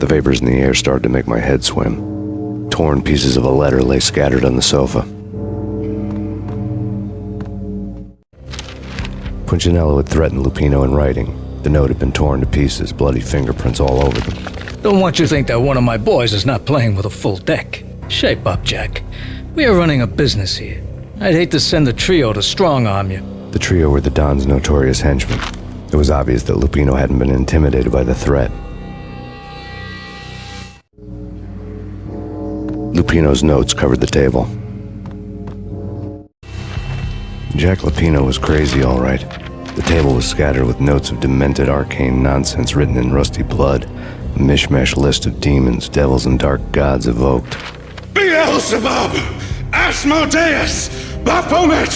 The vapors in the air started to make my head swim. Torn pieces of a letter lay scattered on the sofa. Punchinello had threatened Lupino in writing. The note had been torn to pieces, bloody fingerprints all over them. Don't want you to think that one of my boys is not playing with a full deck. Shape up, Jack. We are running a business here. I'd hate to send the trio to strong-arm you. The trio were the Don's notorious henchmen. It was obvious that Lupino hadn't been intimidated by the threat. Lupino's notes covered the table. Jack Lupino was crazy, all right. The table was scattered with notes of demented arcane nonsense written in rusty blood, a mishmash list of demons, devils, and dark gods evoked. Beelzebub, Asmodeus, Baphomet,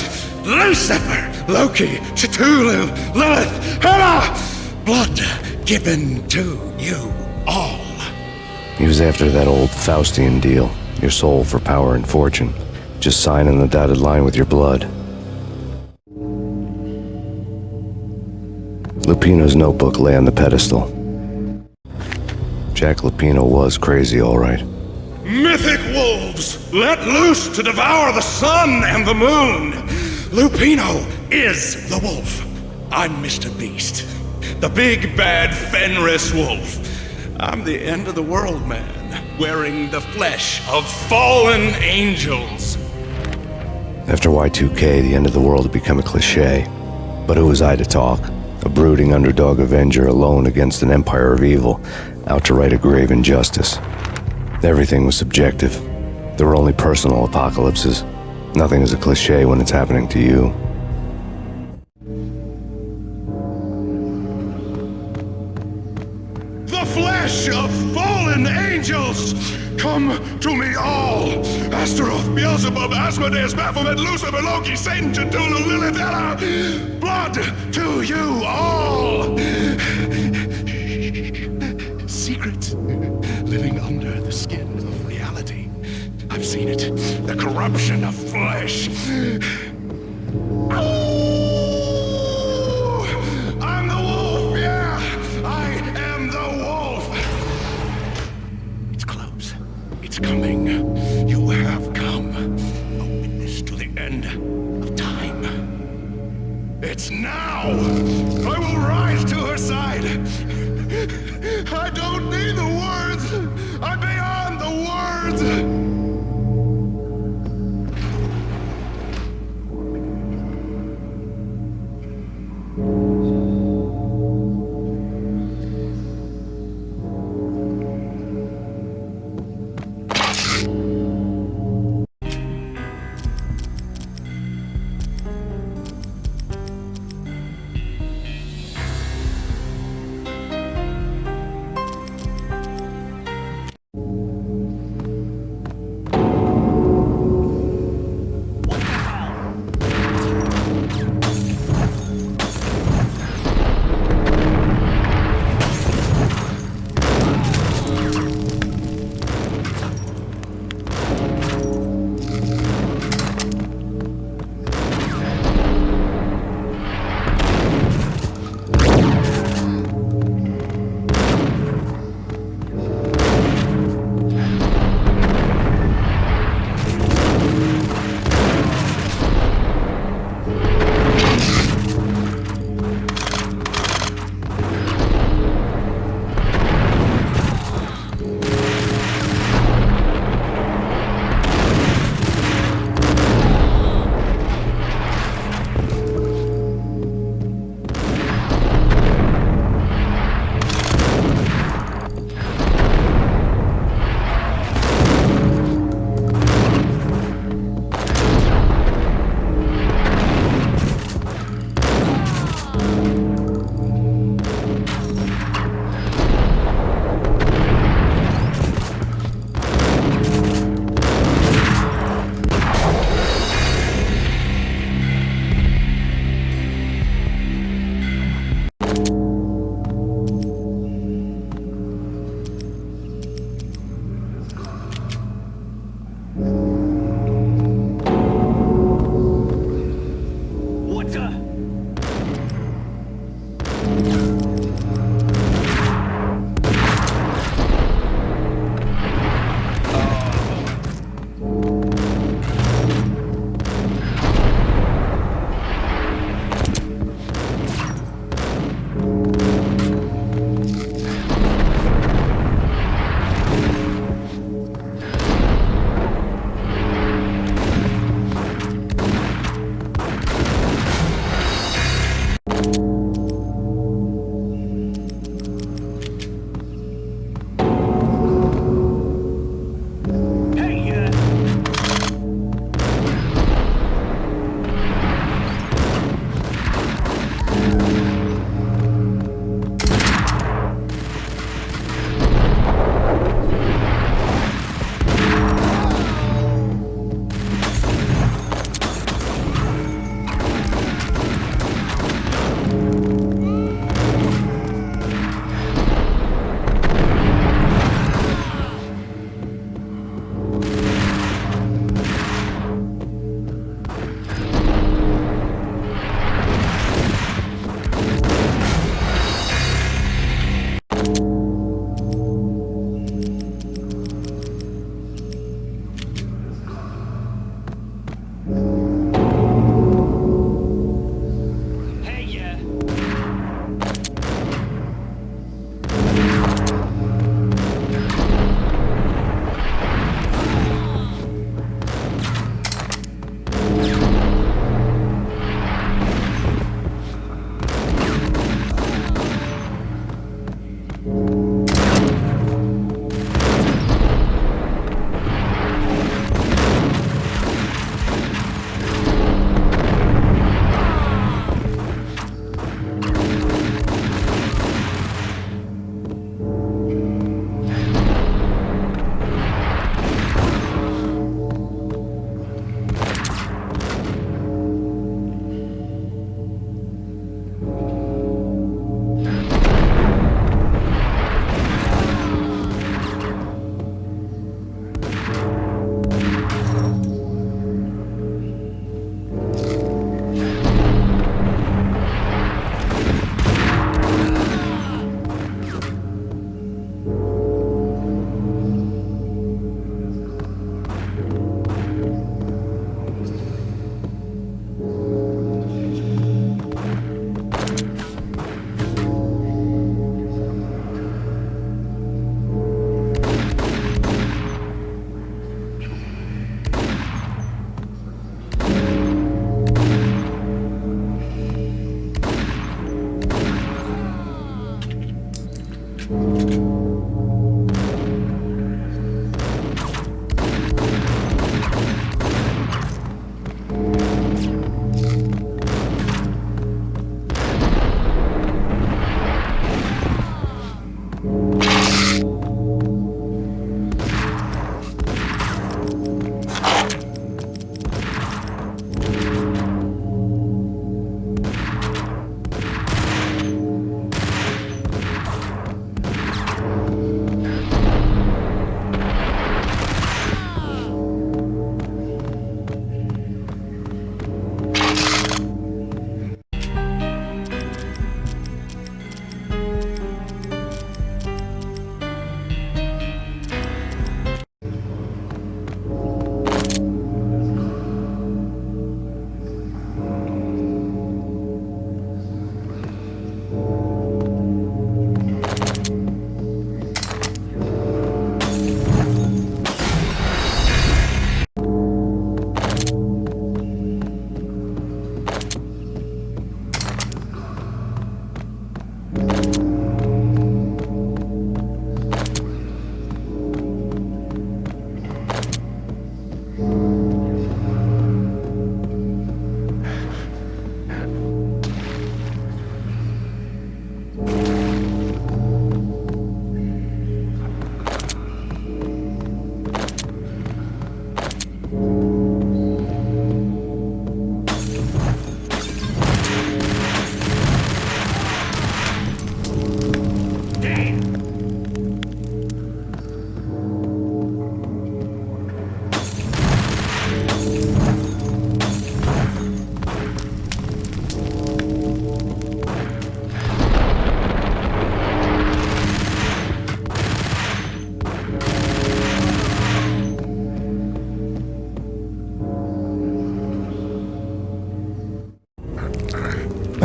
Lucifer, Loki, Cthulhu, Lilith, Hela, blood given to you all. He was after that old Faustian deal, your soul for power and fortune. Just sign on the dotted line with your blood. Lupino's notebook lay on the pedestal. Jack Lupino was crazy, all right. Mythic wolves, let loose to devour the sun and the moon. Lupino is the wolf. I'm Mr. Beast, the big bad Fenris wolf. I'm the end of the world man, wearing the flesh of fallen angels. After Y2K, the end of the world had become a cliché. But who was I to talk? A brooding underdog avenger alone against an empire of evil, out to right a grave injustice. Everything was subjective. There were only personal apocalypses. Nothing is a cliché when it's happening to you. The flesh of fallen angels! Come to me all! Astaroth, Beelzebub, Asmodeus, Baphomet, Lucifer, Loki, Satan, Cthulhu, Lilith, Hela! Blood to you all! Secret living under the skin of reality. I've seen it. The corruption of flesh. I'm the wolf, yeah! I am the wolf! It's close. It's coming. You have come. A witness to the end of time. It's now! I will rise to her side! I don't need the words! I'm beyond the words!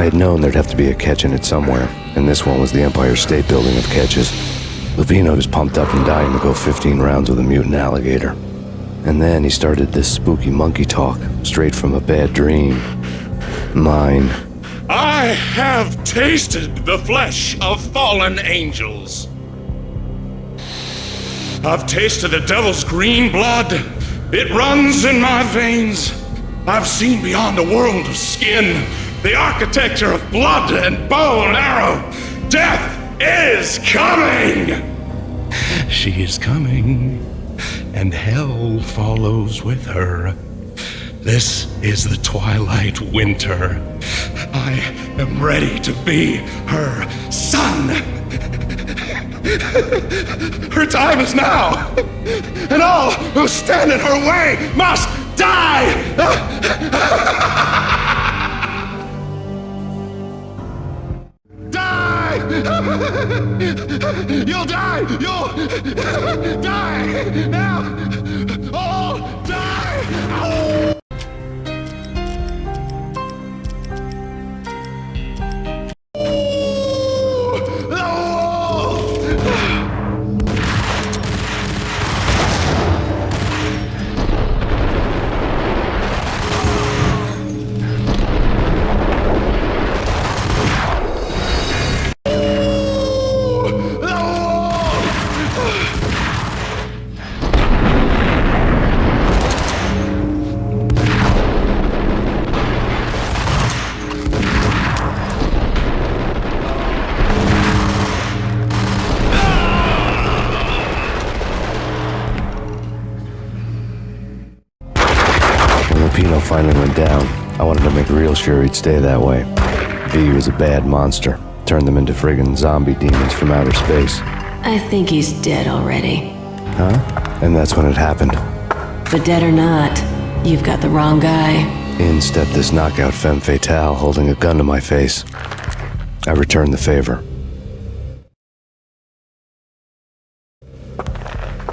I had known there'd have to be a catch in it somewhere, and this one was the Empire State Building of catches. Lupino was pumped up and dying to go 15 rounds with a mutant alligator. And then he started this spooky monkey talk, straight from a bad dream. Mine. I have tasted the flesh of fallen angels. I've tasted the devil's green blood. It runs in my veins. I've seen beyond a world of skin, the architecture of blood and bow and arrow. Death is coming! She is coming, and hell follows with her. This is the twilight winter. I am ready to be her son. Her time is now, and all who stand in her way must die! Die! You'll die! You'll die! Now! All die! Oh! Lupino finally went down. I wanted to make real sure he'd stay that way. V was a bad monster. Turned them into friggin' zombie demons from outer space. I think he's dead already. Huh? And that's when it happened. But dead or not, you've got the wrong guy. In stepped this knockout femme fatale holding a gun to my face. I returned the favor.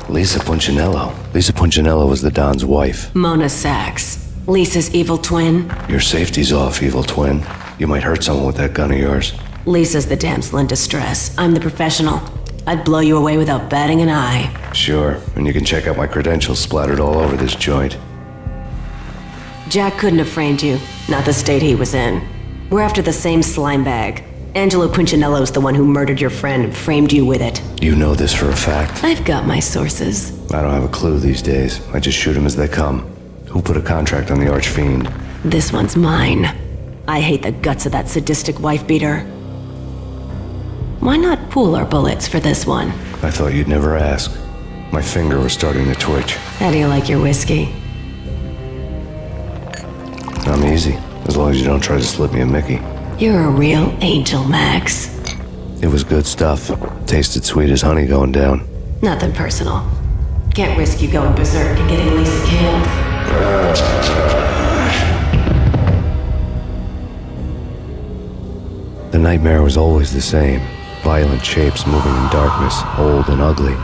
Lisa Punchinello. Lisa Punchinello was the Don's wife. Mona Sachs. Lisa's evil twin. Your safety's off, evil twin. You might hurt someone with that gun of yours. Lisa's the damsel in distress. I'm the professional. I'd blow you away without batting an eye. Sure, and you can check out my credentials splattered all over this joint. Jack couldn't have framed you. Not the state he was in. We're after the same slime bag. Angelo Punchinello's the one who murdered your friend and framed you with it. You know this for a fact. I've got my sources. I don't have a clue these days. I just shoot them as they come. Who put a contract on the Archfiend? This one's mine. I hate the guts of that sadistic wife-beater. Why not pool our bullets for this one? I thought you'd never ask. My finger was starting to twitch. How do you like your whiskey? I'm easy, as long as you don't try to slip me a Mickey. You're a real angel, Max. It was good stuff. Tasted sweet as honey going down. Nothing personal. Can't risk you going berserk and getting Lisa killed. The nightmare was always the same. Violent shapes moving in darkness, old and ugly.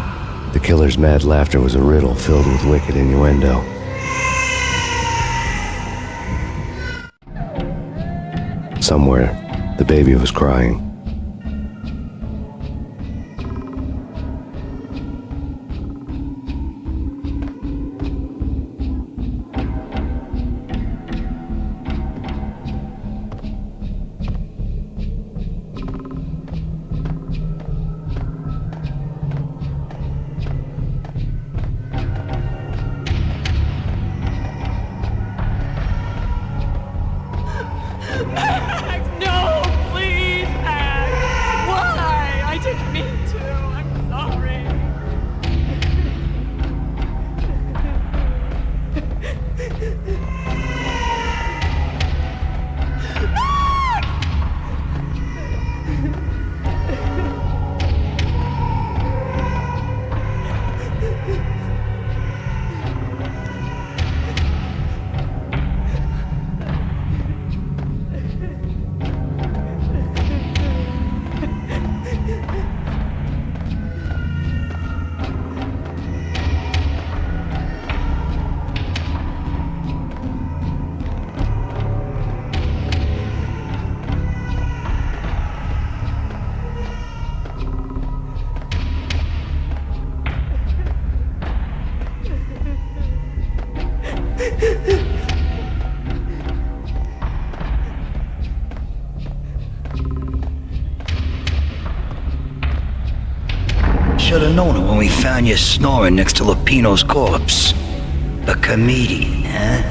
The killer's mad laughter was a riddle filled with wicked innuendo. Somewhere, the baby was crying. No, please, Should have known it when we found you snoring next to Lupino's corpse. A comedian, huh?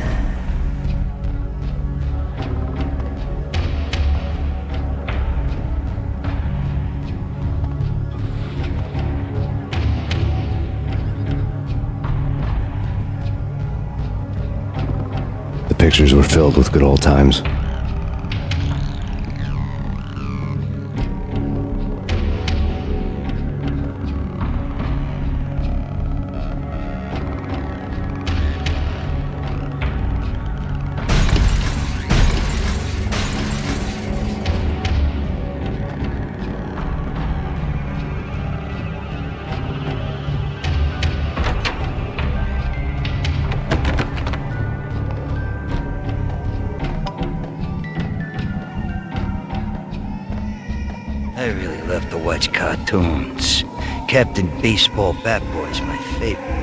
The pictures were filled with good old times. I really love to watch cartoons. Captain Baseball Bat Boy's my favorite.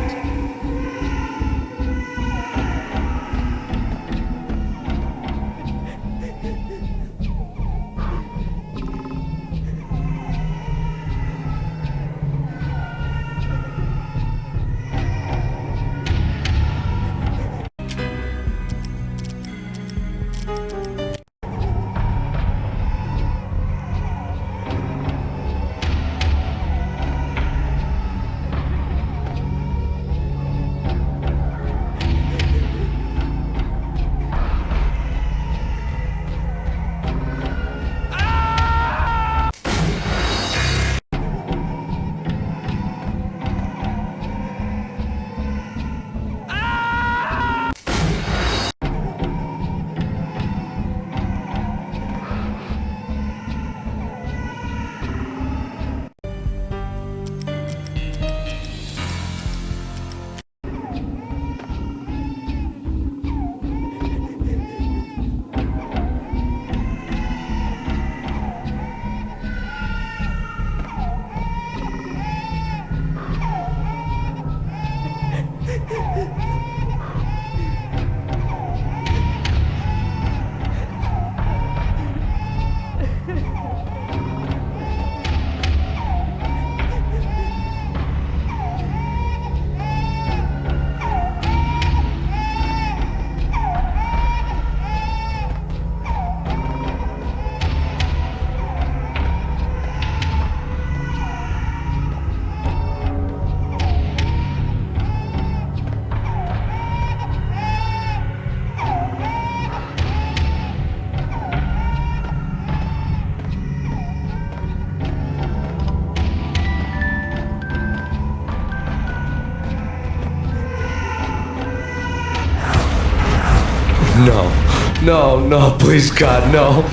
No, please God, no.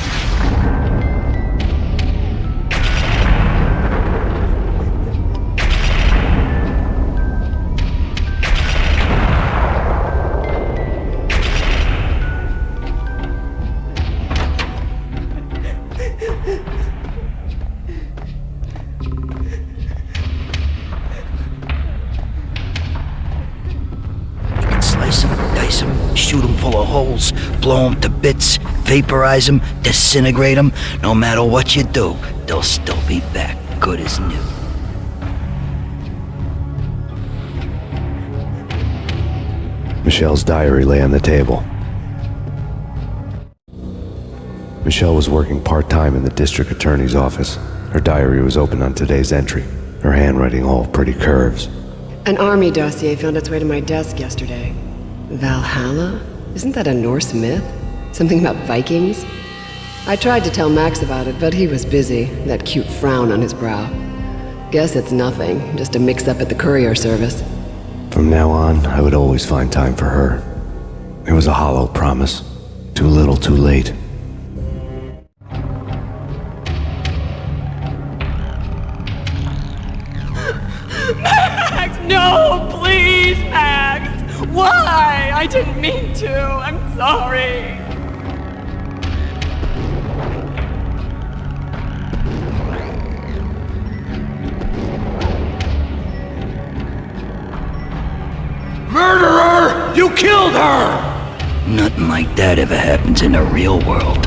Slice them, dice them, shoot them full of holes, blow them to bits, vaporize them, disintegrate them. No matter what you do, they'll still be back, good as new. Michelle's diary lay on the table. Michelle was working part-time in the district attorney's office. Her diary was open on today's entry, her handwriting all pretty curves. An army dossier found its way to my desk yesterday. Valhalla? Isn't that a Norse myth? Something about Vikings? I tried to tell Max about it, but he was busy, that cute frown on his brow. Guess it's nothing, just a mix-up at the courier service. From now on, I would always find time for her. It was a hollow promise. Too little, too late. Max, no, please, Max! Why? I didn't mean to. I'm sorry. Murderer! You killed her! Nothing like that ever happens in the real world.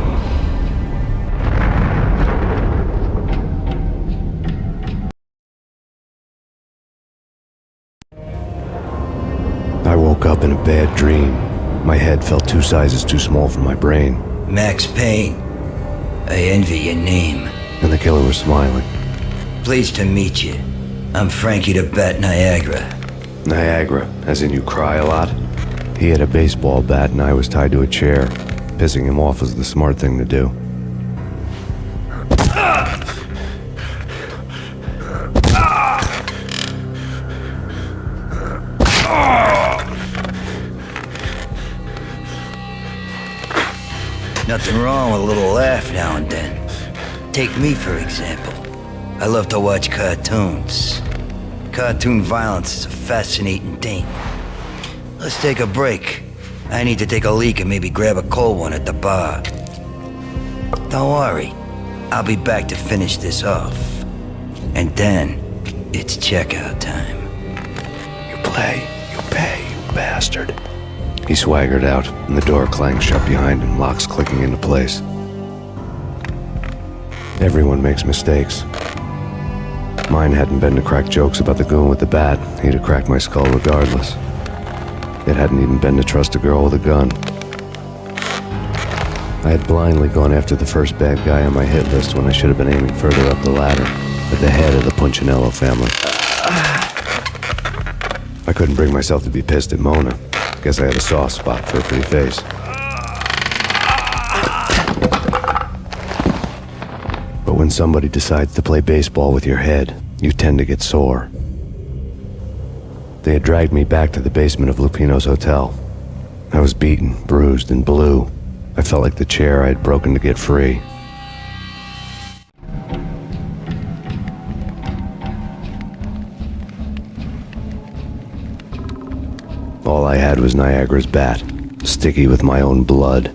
head felt 2 sizes too small for my brain. Max Payne. I envy your name. And the killer was smiling. Pleased to meet you. I'm Frankie the Bat Niagara. Niagara, as in you cry a lot? He had a baseball bat and I was tied to a chair. Pissing him off was the smart thing to do. Nothing wrong with a little laugh now and then. Take me, for example. I love to watch cartoons. Cartoon violence is a fascinating thing. Let's take a break. I need to take a leak and maybe grab a cold one at the bar. Don't worry. I'll be back to finish this off. And then, it's checkout time. You play, you pay, you bastard. He swaggered out, and the door clanged shut behind him, locks clicking into place. Everyone makes mistakes. Mine hadn't been to crack jokes about the goon with the bat. He'd have cracked my skull regardless. It hadn't even been to trust a girl with a gun. I had blindly gone after the first bad guy on my hit list when I should have been aiming further up the ladder, at the head of the Punchinello family. I couldn't bring myself to be pissed at Mona. Guess I had a soft spot for a pretty face. But when somebody decides to play baseball with your head, you tend to get sore. They had dragged me back to the basement of Lupino's hotel. I was beaten, bruised, and blue. I felt like the chair I had broken to get free. All I had was Niagara's bat, sticky with my own blood.